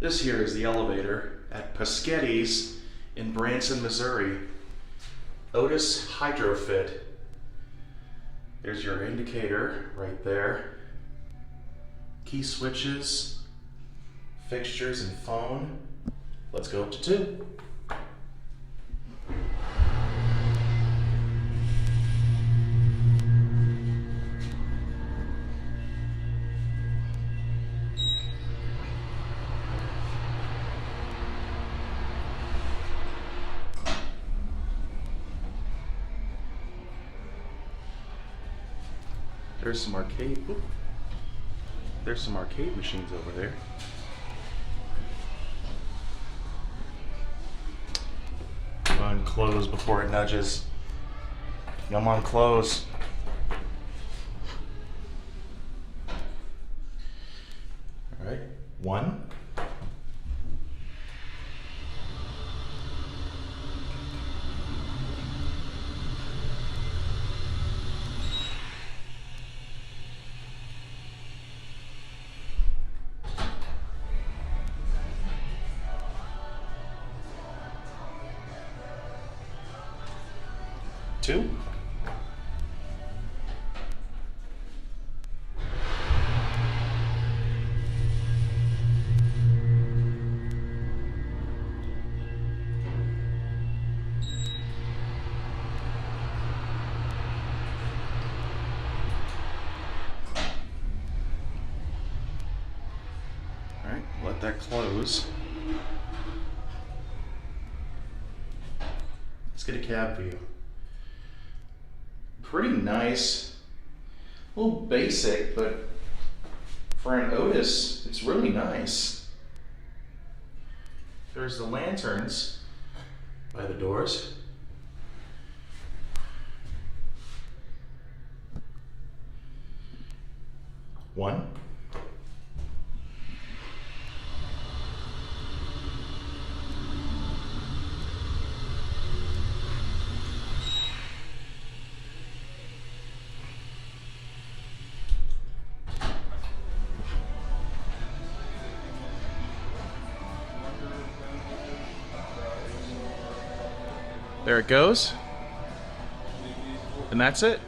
This here is the elevator at Pasghetti's in Branson, Missouri. Otis HydroFit. There's your indicator right there. Key switches, fixtures, and phone. Let's go up to 2. There's some arcade. There's some arcade machines over there. Come on, close before it nudges. Come on, close. All right, 1. 2. All right, let that close. Let's get a cab view. Pretty nice, a little basic, but for an Otis, it's really nice. There's the lanterns by the doors. One. There it goes. And that's it.